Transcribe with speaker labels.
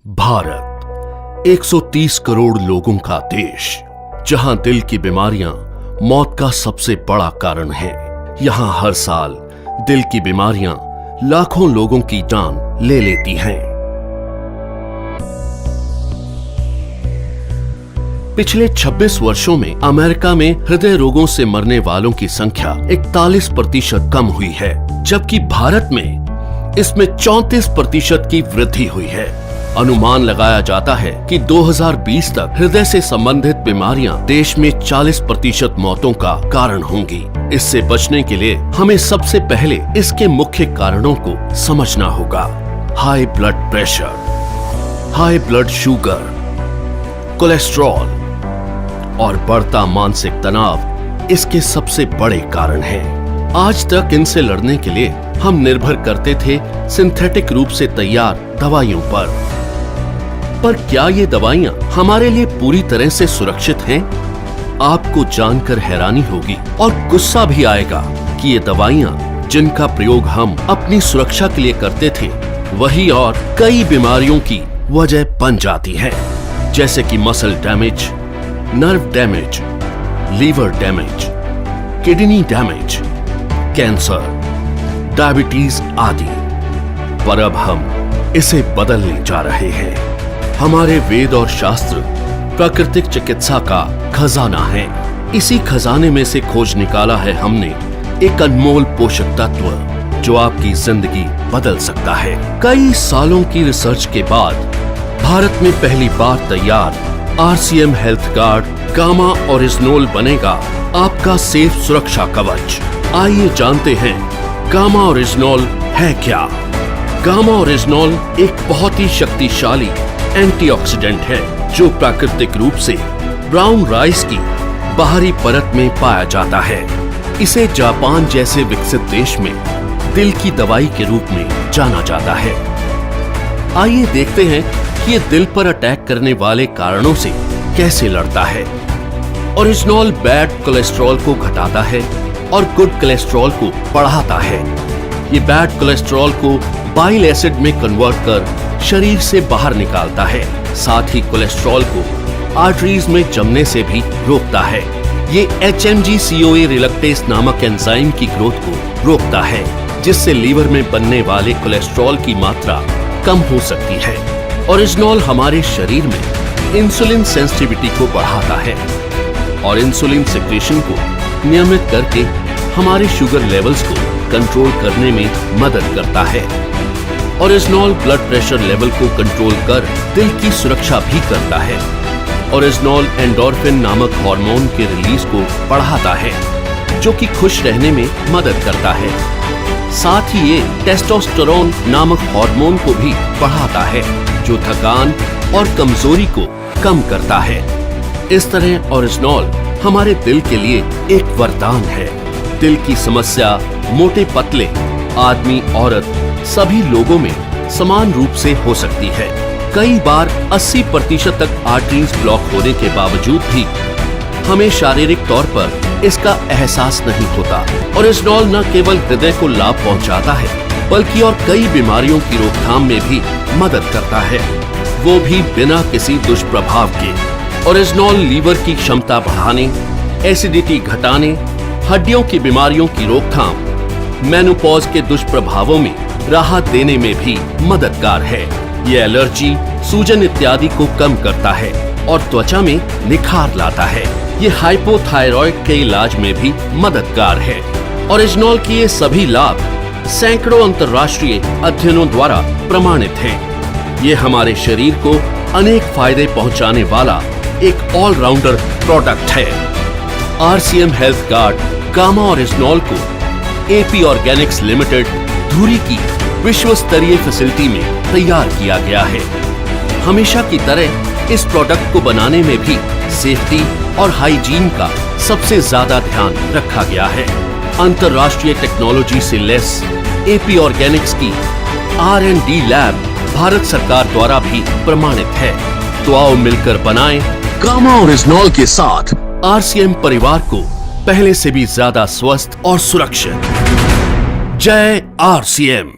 Speaker 1: भारत 130 करोड़ लोगों का देश, जहां दिल की बीमारियां मौत का सबसे बड़ा कारण है। यहां हर साल दिल की बीमारियां लाखों लोगों की जान ले लेती हैं। पिछले 26 वर्षों में अमेरिका में हृदय रोगों से मरने वालों की संख्या 41% कम हुई है, जबकि भारत में इसमें 34% की वृद्धि हुई है। अनुमान लगाया जाता है कि 2020 तक हृदय से संबंधित बीमारियां देश में 40% मौतों का कारण होंगी। इससे बचने के लिए हमें सबसे पहले इसके मुख्य कारणों को समझना होगा। High blood pressure, high blood sugar, cholesterol और बढ़ता मानसिक तनाव इसके सबसे बड़े कारण हैं। आज तक इनसे लड़ने के लिए हम निर्भर करते थे सिंथेटिक रूप से तैयार दवाइयों पर क्या ये दवाइयां हमारे लिए पूरी तरह से सुरक्षित हैं? आपको जानकर हैरानी होगी और गुस्सा भी आएगा कि ये दवाइयां जिनका प्रयोग हम अपनी सुरक्षा के लिए करते थे, वही और कई बीमारियों की वजह बन जाती हैं, जैसे कि muscle damage, nerve damage, liver damage, kidney damage, cancer, diabetes आदि। पर अब हम इसे बदलने जा रहे हैं। हमारे वेद और शास्त्र प्राकृतिक चिकित्सा का खजाना है। इसी खजाने में से खोज निकाला है हमने एक अनमोल पोषक तत्व जो आपकी जिंदगी बदल सकता है। कई सालों की रिसर्च के बाद भारत में पहली बार तैयार RCM हेल्थ गार्ड गामा ओरिजिनोल बनेगा आपका सेफ सुरक्षा कवच। आइए जानते हैं गामा ओरिजिनोल है क्या। गामा ओरिजिनोल एक बहुत ही शक्तिशाली एंटीऑक्सीडेंट है जो प्राकृतिक रूप से ब्राउन राइस की बाहरी परत में पाया जाता है। इसे जापान जैसे विकसित देश में दिल की दवाई के रूप में जाना जाता है। आइए देखते हैं कि ये दिल पर अटैक करने वाले कारणों से कैसे लड़ता है। ओरिजिनोल बैड कोलेस्ट्रॉल को घटाता है और गुड कोलेस्ट्रॉल को बढ़ाता है। ये बैड कोलेस्ट्रॉल को बाइल एसिड में कन्वर्ट कर शरीर से बाहर निकालता है। साथ ही कोलेस्ट्रॉल को आर्टरीज में जमने से भी रोकता है। ये HMG-CoA रिलक्टेस नामक एंजाइम की ग्रोथ को रोकता है, जिससे लीवर में बनने वाले कोलेस्ट्रॉल की मात्रा कम हो सकती है। ओरिजिनोल हमारे शरीर में इंसुलिन सेंसिटिविटी को बढ़ाता है और इंसुलिन सिक्रेशन को नियमित करके हमारे शुगर लेवल्स को कंट्रोल करने में मदद करता है। ओरिजिनोल ब्लड प्रेशर लेवल को कंट्रोल कर दिल की सुरक्षा भी करता है। ओरिजिनोल एंडोर्फिन नामक हार्मोन के रिलीज को बढ़ाता है, जो कि खुश रहने में मदद करता है। साथ ही ये टेस्टोस्टेरोन नामक हार्मोन को भी बढ़ाता है, जो थकान और कमजोरी को कम करता है। इस तरह ओरिजिनोल हमारे दिल के लिए एक वरदान है। दिल की समस्या मोटे पतले, आदमी औरत सभी लोगों में समान रूप से हो सकती है। कई बार 80% तक आर्टरीज ब्लॉक होने के बावजूद भी हमें शारीरिक तौर पर इसका एहसास नहीं होता। ओरिजिनोल न केवल हृदय को लाभ पहुंचाता है, बल्कि और कई बीमारियों की रोकथाम में भी मदद करता है, वो भी बिना किसी दुष्प्रभाव के। ओरिजिनोल लीवर की क्षमता बढ़ाने, एसिडिटी घटाने, हड्डियों की बीमारियों की रोकथाम, मेनोपॉज के दुष्प्रभावों में राहत देने में भी मददगार है। ये एलर्जी, सूजन इत्यादि को कम करता है और त्वचा में निखार लाता है। ये हाइपोथायरॉइड के इलाज में भी मददगार है। ओरिजिनोल के ये सभी लाभ सैकड़ों अंतर्राष्ट्रीय अध्ययनों द्वारा प्रमाणित हैं। ये हमारे शरीर को अनेक फायदे पहुंचाने वाला एक ऑलराउंडर प्रोडक्ट है। RCM हेल्थ गार्ड गामा ओरिजिनोल को AP ऑर्गेनिक्स लिमिटेड धुरी की विश्व स्तरीय फैसिलिटी में तैयार किया गया है। हमेशा की तरह इस प्रोडक्ट को बनाने में भी सेफ्टी और हाइजीन का सबसे ज्यादा ध्यान रखा गया है। अंतर्राष्ट्रीय टेक्नोलॉजी से लेस AP ऑर्गेनिक्स की R&D लैब भारत सरकार द्वारा भी प्रमाणित है। तो आओ मिलकर बनाएं गामा ओरिजिनोल के साथ RCM परिवार को पहले से भी ज्यादा स्वस्थ और सुरक्षित। जय RCM।